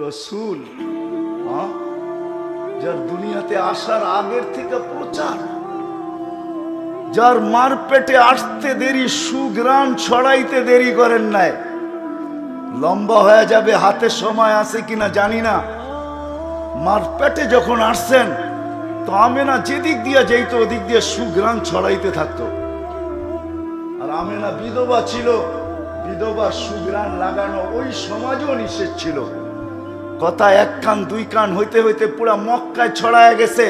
রসুল, যার দুনিয়াতে আসার আগের থেকে প্রচার, যার মার পেটে আসতে দেরি, সুগ্রাণ ছড়াইতে দেরি করেন নাই। লম্বা হয়ে যাবে, হাতে সময় আছে কিনা জানি না। মার পেটে যখন আসছেন তো আমেনা যেদিক দিয়ে যেত ওদিক দিয়ে সুগ্রাণ ছড়াইতে থাকতো। আর আমেনা বিধবা ছিল, বিধবা সুগ্রাণ লাগানো ওই সমাজও নিষেধ ছিল। কথা এক কান দুই কান হইতে হইতে পুরা মক্কায় ছড়ায় গেছে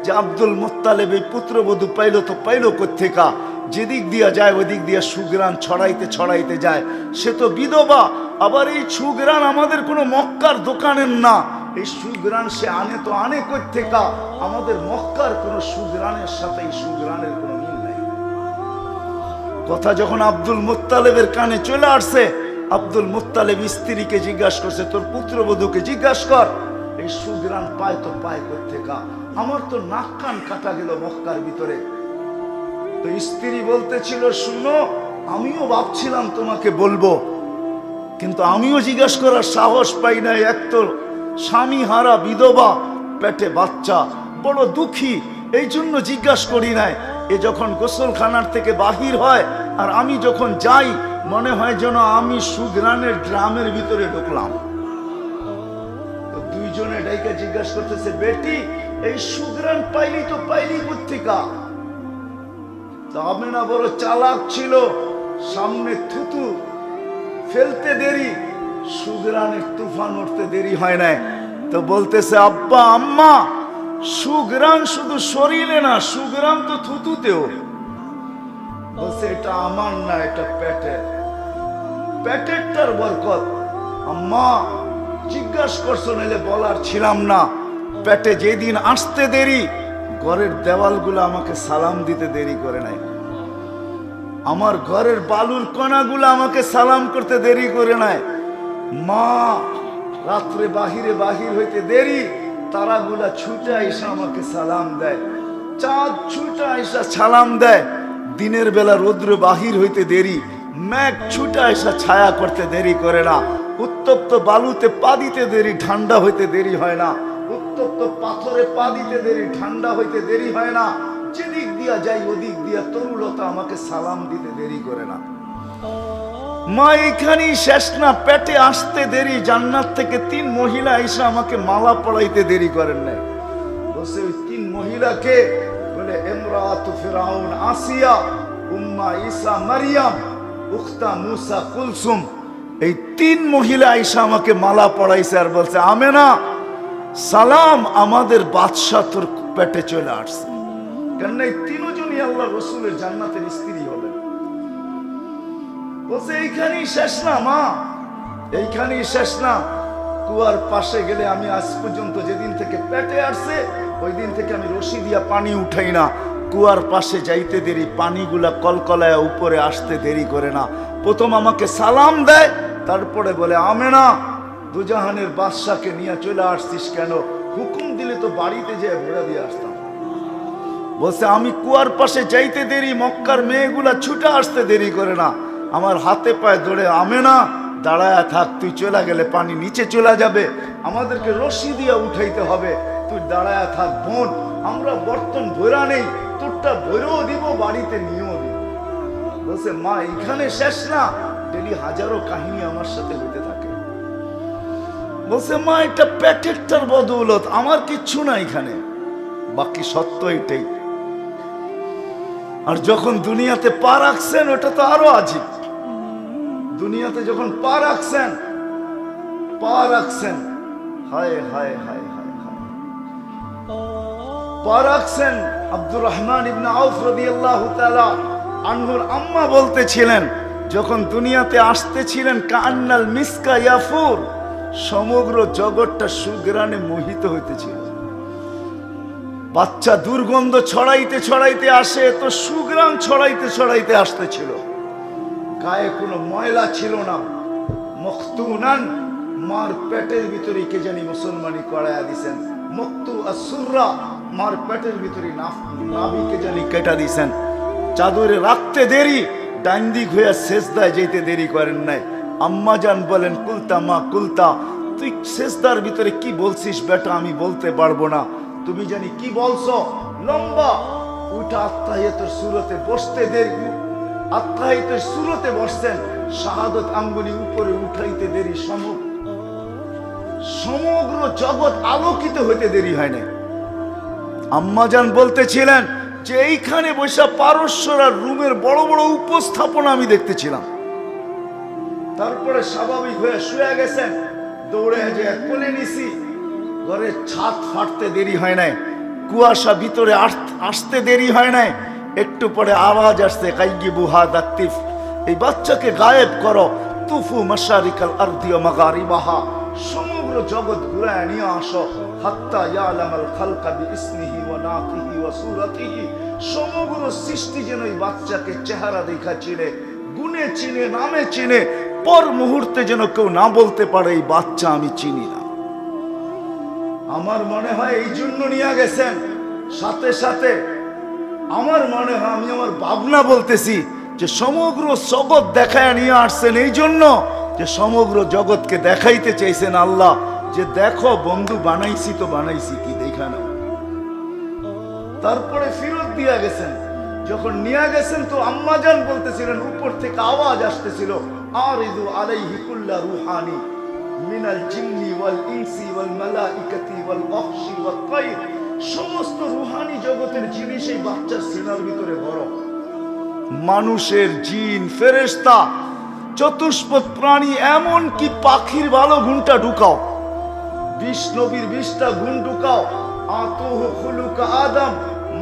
যে আব্দুল মুত্তালিব এই পুত্রবধূ পাইলো তো পাইলো কোত্থেকা, যেদিক দিয়া যায় ওদিক দিয়া সুগ্রাণ ছড়াইতে ছড়াইতে যায়। সে তো বিধবা, আবার এই সুগ্রাণ আমাদের কোনো মক্কার দোকানের না। এই সুগ্রাণ সে আনে তো আনে কোত্থেকা, আমাদের মক্কার কোনো সুগ্রাণের সাথে এই সুগ্রাণের কোনো মিল নাই। কথা যখন আব্দুল মুত্তালিবের কানে চলে আসছে, আব্দুল মুত্তালিব স্ত্রীকে জিজ্ঞাসা করছে, তোর পুত্রবধূকে জিজ্ঞাসা কর এই সুগ্রাণ পায় তো পায় কোত্থেকা, আমার তো নাক কান কাটা গেল মক্কার ভিতরে। তো স্ত্রী বলতেছিল, শুনো আমিও ভাবছিলাম তোমাকে বলবো, কিন্তু আমিও জিজ্ঞাসা করার সাহস পাই নাই। এক তো স্বামী হারা বিধবা, পেটে বাচ্চা, বড় দুঃখী, এই জন্য জিজ্ঞাসা করি নাই। এ যখন গোসলখানার থেকে বাহির হয় আর আমি যখন যাই, মনে হয় যেন আমি সুগ্রাণের ড্রামের ভিতরে ঢুকলাম। তো দুইজনে ডাইকা জিজ্ঞাসা করতেছে, বেটি এই সুগ্রাণ পাইলি তো পাইলি কোত্থেকা? তো আমেনা বড় চালাক ছিল, সামনে থুতু ফেলতে দেরি, সুগ্রাণের তুফান উঠতে দেরি হয় নাই। তো বলতেছে, আব্বা আম্মা, সুগ্রাণ শুধু শরীরে না, সুগ্রাণ তো থুতুতেও। বলছে, এটা আমার না, এটা পেটের, পেটেরটার বরকত। আম্মা জিজ্ঞাসা করছো, নাইলে বলার ছিলাম না। পেটে যেদিন আসতে দেরি, ঘরের দেওয়ালগুলো আমাকে সালাম দিতে দেরি করে নাই। আমার ঘরের বালুর কণাগুলো আমাকে সালাম করতে দেরি করে নাই। মা রাত্রে বাহিরে বাহির হইতে দেরি, তারাগুলা ছুটে আইসা আমাকে সালাম দেয়, চাঁদ ছুটে আইসা সালাম দেয়। দিনের বেলা রৌদ্র বাহির হইতে দেরি, মেঘ ছুটে আইসা ছায়া করতে দেরি করে না। উত্তপ্ত বালুতে পা দিতে দেরি, ঠান্ডা হইতে দেরি হয় না। উত্তপ্ত পাথরে পা দিতে দেরি, ঠান্ডা হইতে দেরি হয় না। যেদিক দিয়া যাই ওদিক দিয়া তরুলতা আমাকে সালাম দিতে দেরি করে না। মা এখানেই শেষ না, পেটে আসতে দেরি, জান্নাত থেকে 3 মহিলা এসে আমাকে মালা পড়াইতে দেরি করেন নাই। বলছে ওই 3 মহিলাকে বলে, ইমরাতু ফিরাউন আসিয়া, উম্মা ঈসা মারিয়াম, উখতা মুসা কুলসুম। এই 3 মহিলা এসে আমাকে মালা পড়াইছে আর বলছে, আমেনা সালাম, আমাদের বাদশা তোর পেটে চলে আসছে। কেন এই 3 জনই আল্লাহ রসুলের জান্নাতের স্ত্রী হবেন। বলছে এইখানেই শেষ না মা, এইখানেই শেষ না। কুয়ার পাশে গেলে আমি আজ পর্যন্ত যেদিন থেকে পেটে আসছে ওই দিন থেকে আমি রশি দিয়া পানি উঠাই না। কুয়ার পাশে যাইতে দেরি, পানিগুলা কলকলায় উপরে আসতে দেরি করে না। প্রথম আমাকে সালাম দেয়, তারপরে বলে, আমেনা দুজাহানের বাদশাকে নিয়ে চলে আসছিস কেন? হুকুম দিলে তো বাড়িতে যেয়ে ভেড়া দিয়ে আসতাম। বলছে, আমি কুয়ার পাশে যাইতে দেরি, মক্কার মেয়েগুলা ছুটে আসতে দেরি করে না। আমার হাতে পায়ে ধরে, আমেনা দাঁড়ায়া থাক, তুই চলে গেলে পানি নিচে চলে যাবে, আমাদেরকে রশি দিয়ে উঠাইতে হবে, তুই দাঁড়ায়া থাক বোন, আমরা বর্তন ভরা নেই, তোরটা ভরেও দিব, বাড়িতে নিয়েও দিব। বলছে, মা এখানে শেষ না, ডেলি হাজারো কাহিনী আমার সাথে হইতে থাকে। বলছে, মা এটা প্যাকেটটার বদৌলত, আমার কিচ্ছু না এখানে, বাকি সত্য এটাই। আর যখন দুনিয়াতে পা রাখছেন ওটা তো আরো আজীব। দুনিয়াতে যখন পা রাখছেন, হায় হায় হায় হায় হায়, পা রাখছেন। আব্দুর রহমান ইবনে আউফ রাদিয়াল্লাহু তাআলা আনহুর আম্মা বলতেছিলেন, যখন দুনিয়াতে আসতেছিলেন, কান্নাল মিসকা ইয়াফুর, সমগ্র জগৎটা সুগ্রাণে মোহিত হইতেছিল। বাচ্চা দুর্গন্ধ ছড়াইতে ছড়াইতে আসে, তো সুগ্রাণ ছড়াইতে ছড়াইতে আসতেছিল। গায়ে কোনো ময়লা ছিল না। মখতুনান, মার পেটের ভিতরে কে জানি মুসলমানি করাইয়া দিছেন। মক্তু আসুররা, মার পেটের ভিতরে নাভি কে জানি কেটা দিছেন। চাদরে রাখতে দেরি, ডান দিক হইয়া সেজদায় যেতে দেরি করেন নাই। আম্মা জান বলেন, কুলতা মা কুলতা, তুই সেজদার ভিতরে কি বলছিস বেটা? আমি বলতে পারবো না। তুমি জানি কি বলছো? লম্বা উঠা আত্তাহিয়াতের সূরতে বসতে দেরি, আত্তাহিয়াতের সূরতে বসছেন, শাহাদত আঙ্গুলি উপরে উঠাইতে দেরি, সমগ্র জগৎ আলোকিত হইতে দেরি হয় না। আম্মাজান বলতেছিলেন যে এইখানে বসে পারস্যরা রুমের বড় বড় উপস্থাপনা আমি দেখতেছিলাম। তারপরে স্বাভাবিক হয়ে শুয়ে গেছেন, দৌড়ে যে কোলে নিছি। ঘরের ছাদ ফাটতে দেরি হয় নাই, কুয়াশা ভিতরে আসতে দেরি হয় নাই। একটু পরে আওয়াজ আসছে, গাইগিবু হাদা তিফ, এই বাচ্চাকে গায়েব করো। তুফু মাশারিকাল আরদি ওয়া মাগারিবাহা, সমগ্র জগৎ ঘুরায় নিয়ে আসো। হাত্তা ইয়ালামাল খালকা বিইসমিহি ওয়া নাতিহি ওয়া সূরাতিহি, সমগ্র সৃষ্টি যেন এই বাচ্চাকে চেহারা দেখা চিনে, গুণে চিনে, নামে চিনে। পর মুহূর্তে যেন কেউ না বলতে পারে এই বাচ্চা আমি চিনি না। আমার মনে হয় এই জন্য নিয়ে গেছেন। সাথে সাথে আমার মনে হয়, আমি আমার ভাবনা বলতেছি যে সমগ্র জগৎ দেখায় নিয়ে আসছেন এই জন্য যে সমগ্র জগৎকে দেখাইতে চাইছেন আল্লাহ যে দেখো বন্ধু, বানাইছি তো বানাইছি, কি দেখা নাও। তারপরে ফিরত দিয়া গেছেন। যখন নিয়ে গেছেন তো আম্মাজান বলতেছিলেন, উপর থেকে আওয়াজ আসতেছিল, আরিদু আলাইহি কুল্লা রুহানি মিনাল জিন্নি ওয়াল ইনসি ওয়াল মালাইকাতি ওয়াল ওয়াহশি ওয়াত তাইর, সমস্ত রুহানি জগতের জিনিস এই বাচ্চার সিনার ভিতরে বড়। মানুষের, জিন, ফেরেশতা, চতুষ্পদ প্রাণী, এমন কি পাখির ভালো গুণটা ঢুকাও, 20 নবীর 20টা গুণ ঢুকাও। আতুহু খুলুকা আদম,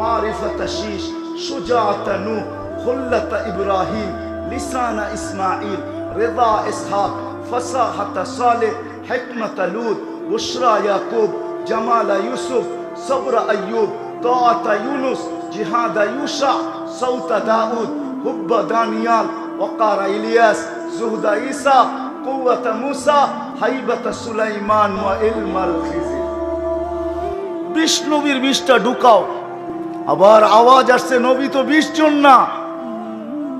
মারিফাতা শীশ, সুজাআতা নূহ, খুল্লাতা ইব্রাহিম, লিসানা ইসমাঈল, রিদা ইসহাক, ফাসাহাতা সালেহ, হিকমাতা লূত, বুশরা ইয়াকুব, জামালা ইউসুফ, সবরা আইয়ুব, তাআতা ইউনুস, জিহাদা ইউশা, সাউতা দাউদ, হুব্বা দানিয়াল, ওয়াকারা ইলিয়াস, জুহদা ঈসা, কুওয়াতা মুসা, হাইবাতা সুলাইমান ওয়া ইলমাল খিজির। 20 নবীর 20টা ঢুকাও। আবার আওয়াজ আসছে, নবী তো 20 জন না,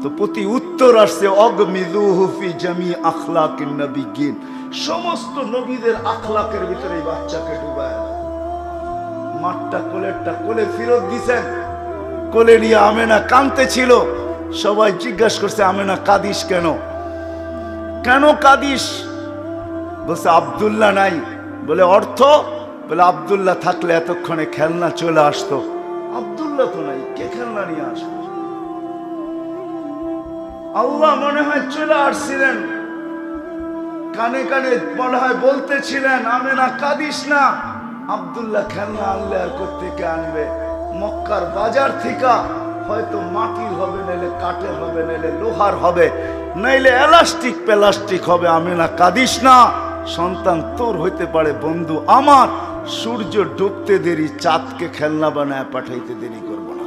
তো প্রতি উত্তর আসছে, অগমিদুহু ফি জামি আখলাকিন নবিয়্যিন, সমস্ত নবীদের আখলাকের ভিতরে এই বাচ্চাকে ডুবায়। মাঠটা কোলেরটা কোলে ফিরত দিছেন। কোলে নিয়ে আমেনা কাঁদতে ছিল। সবাই জিজ্ঞাসা করছে, আমেনা কাঁদিস কেন? কেন কাঁদিস? বলছে আব্দুল্লাহ নাই। বলে অর্থ? বলে আব্দুল্লাহ থাকলে এতক্ষণে খেলনা চলে আসতো। আব্দুল্লাহ তো নাই, কে খেলনা নিয়ে আসবে? আল্লাহ মনে হয় চলে আসছিলেন, কানে কানে মনে হয় বলতেছিলেন, আমেনা কাঁদিস না, আব্দুল্লাহ খেলনা আনলে আর কোত্থেকে আনবে? মক্কার বাজার থেকে হয়তো মাটির হবে, নাইলে কাঠের হবে, নাইলে লোহার হবে, নাইলে এলাস্টিক প্লাস্টিক হবে। আমেনা কাঁদিস না, সন্তান তোর হইতে পারে, বন্ধু আমার। সূর্য ডুবতে দেরি, চাঁদকে খেলনা বানায় পাঠাইতে দেরি করব না।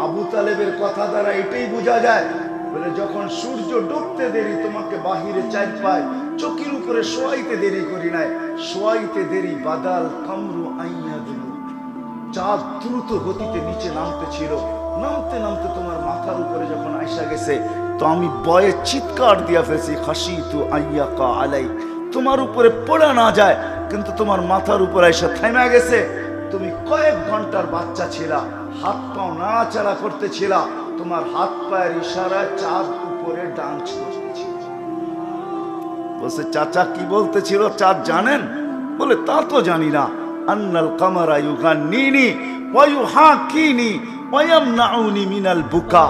আবু তালেবের কথা দ্বারা এটাই বোঝা যায়, বলে যখন সূর্য ডুবতে দেরি, তোমাকে বাহিরে চার পায় চকির উপরে শোয়াইতে দেরি করি নাই, শোয়াইতে দেরি বাদাল কামরু আইয়া দিল। চাঁদ দ্রুত গতিতে নিচে নামতে ছিল, নামতে নামতে তোমার মাথার উপরে যখন আইসা গেছে, তো আমি ভয়ে চিৎকার দিয়া ফেলছি, খাশিতু আইয়াকা আলাই, তোমার উপরে পড়া না যায়, কিন্তু তোমার মাথার উপর আইসা থাইমা গেছে। তুমি কয়েক ঘন্টার বাচ্চা ছিলা, হাত পাও নাড়াচাড়া করতেছিলা, তোমার হাত পায়ের ইশারায় চাঁদ উপরে ডান্স করতেছিল। বলছে চাচা কি বলতেছিল চাঁদ জানেন? বলে তা তো জানি না। আন্নাল কামারা ইউগান্নিনি ওয়া ইউহাকিনি ওয়া ইয়ামনাউনি মিনাল বুকা,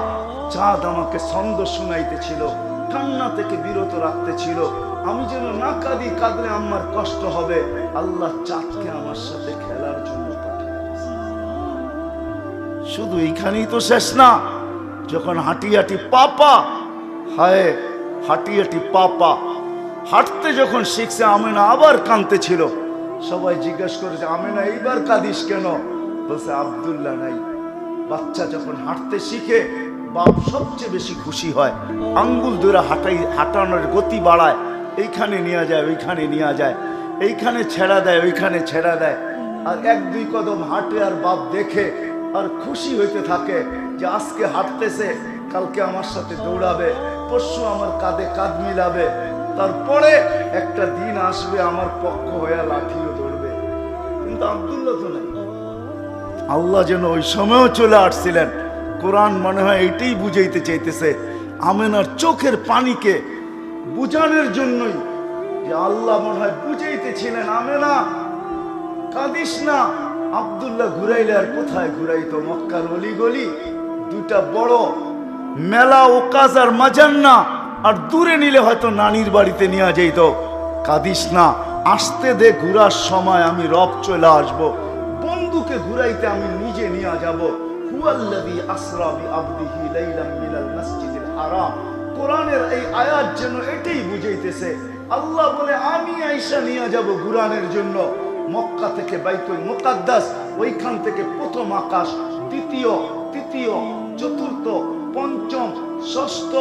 চাঁদ আমাকে ছন্দ শুনাইতেছিল, কান্না থেকে বিরত রাখতেছিল, আমি যেন না কাঁদি, কাঁদলে আমার কষ্ট হবে। আল্লাহ চাঁদকে আমার সাথে খেলার জন্য পাঠিয়েছে। শুধু এইখানেই তো শেষ না, যখন হাঁটি হাঁটি পাপা, হায় হাঁটি হাঁটি পাপা, হাঁটতে যখন শিখছে, আমেনা আবার কাঁদতে ছিল। সবাই জিজ্ঞাসা করেছে, আমেনা এইবার কাঁদিস কেন? বলছে আব্দুল্লাহ নাই। বাচ্চা যখন হাঁটতে শিখে, বাপ সবচেয়ে বেশি খুশি হয়, আঙ্গুল ধরে হাঁটানোর গতি বাড়ায়, এইখানে নিয়ে যায়, ওইখানে নিয়ে যায়, এইখানে ছেড়া দেয়, ওইখানে ছেড়া দেয়। আর 1-2 কদম হাঁটে, আর বাপ দেখে আর খুশি হইতে থাকে যে আজকে হাঁটতেছে, কালকে আমার সাথে দৌড়াবে, পরশু আমার কাঁধে কাঁধ মিলাবে। তারপরে একটা দিন আসবে আমার পক্ষ হয়ে লাঠিও ধরবে, কিন্তু আব্দুল্লাহ তো নাই। আল্লাহ যেন ওই সময়ও চলে আসছিলেন। কোরআন মনে হয় এটাই বুঝাইতে চাইতেছে, আমেনার চোখের পানিকে বুঝানোর জন্যই, যে আল্লাহ মনে হয় বুঝাইতেছিলেন, আমেনা কাঁদিস না। আব্দুল্লাহ ঘুরাইলে আর কোথায় ঘুরাইতো? মক্কার অলি গলি, দুটা বড় মেলা ওকাজ আর মাজান্না, আর দূরে নিলে হয়তো নানির বাড়িতে নিয়ে যাইত। কাঁদিস না, আসতে দে, ঘুরার সময় আমি রব চলে আসবো, বন্ধুকে ঘুরাইতে আমি নিজে নিয়ে যাব। হুয়াল্লাযী আসরা বিআবদিহি লাইলাম মিনাল মাসজিদিল হারাম। কোরআনের এই আয়াত যেন এটাই বুঝাইতেছে, আল্লাহ বলে আমি আয়েশা নিয়ে যাব ঘুরানোর জন্য, মক্কা থেকে বাইতুল মুকাদ্দাস, ওইখান থেকে প্রথম আকাশ, দ্বিতীয়, তৃতীয়, চতুর্থ, পঞ্চম, ষষ্ঠ,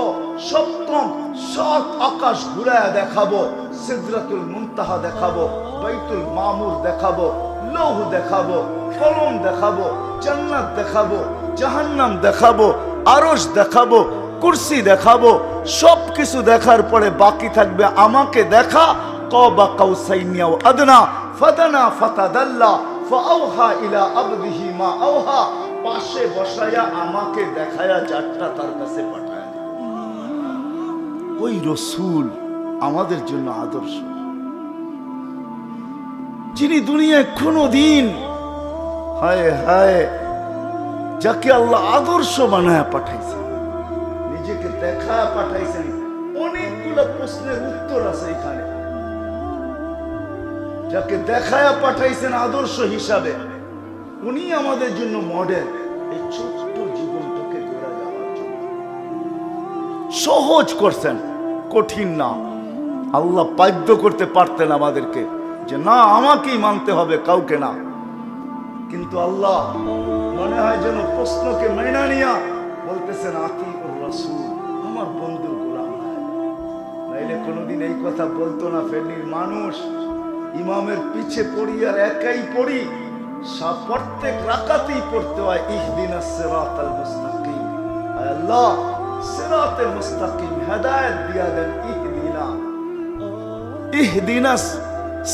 সপ্তম, 7 আকাশ ঘুরায়া দেখাবো। সিদরাতুল মুনতাহা দেখাবো, বাইতুল মামুর দেখাবো, লৌহ দেখাবো, কলম দেখাবো, জান্নাত দেখাবো, জাহান্নাম দেখাবো, আরশ দেখাবো, কুরসি দেখাবো। সবকিছু দেখার পরে বাকি থাকবে আমাকে দেখা। কাবা কাউসাইনি আও আদনা ফাদানা ফাতাদাল্লা ফাআওহা ইলা আবদিহি মা আওহা। পাশে বসায়া আমাকে দেখায়া যাত্রা তার কাছে পাঠায়। ওই রসূল আমাদের জন্য আদর্শ, যিনি দুনিয়ায় কোনদিন, হায় হায়, যাকে আল্লাহ আদর্শ বানায় পাঠাইছেন, নিজেকে দেখায় পাঠাইছেন। অনেকগুলো প্রশ্নের উত্তর আছে এখানে। যাকে দেখায় পাঠাইছেন আদর্শ হিসাবে, উনি আমাদের জন্য মডেল। এই ছোট্ট জীবনটাকে গড়ে যাওয়ার জন্য সহজ করছেন, কঠিন না। আল্লাহ বাধ্য করতে পারতেন আমাদেরকে যে না, আমাকেই মানতে হবে, কাউকে না। কিন্তু আল্লাহ মনে হয় যেন প্রশ্নকে মেনে নিয়া বলতেছেন, আতিউর রাসূল, আমার বন্ধুর গোলাম। নাইলে কোনোদিন এই কথা বলতো না। ফেনীর মানুষ ইমামের পিছে পড়ি আর একাই পড়ি, প্রত্যেক রাকাতেই পড়তে হয় ইহদিনাস সিরাতাল মুস্তাকিম। আল্লাহ সিরাতাল মুস্তাকিম হেদায়েত দিয়া দেন। ইহদিনাস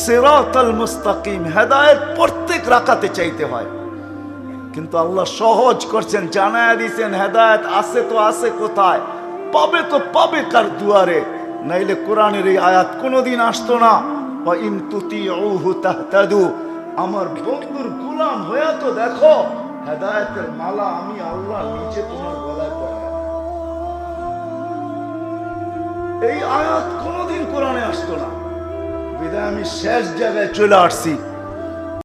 সিরাতাল মুস্তাকিম, হেদায়েত প্রত্যেক রাকাতে চাইতে হয়। কিন্তু আল্লাহ সহজ করছেন, জানায়া দিয়েছেন হেদায়েত আছে তো আছে কোথায়, পাবে তো পাবে কার দুয়ারে। নাইলে কোরআনের এই আয়াত কোনোদিন আসতো না। ওয়া ইন তুতিউহু তাহতাদু, আমার বন্ধুর গোলাম হয়ে তো দেখো, হেদায়েতের মালা আমি আল্লাহ নিজে তোমার গলায় পরাই। এই আয়াত কোনোদিন কোরআনে আসতো না, বিধায় আমি শেষ জায়গায় চলে আসছি।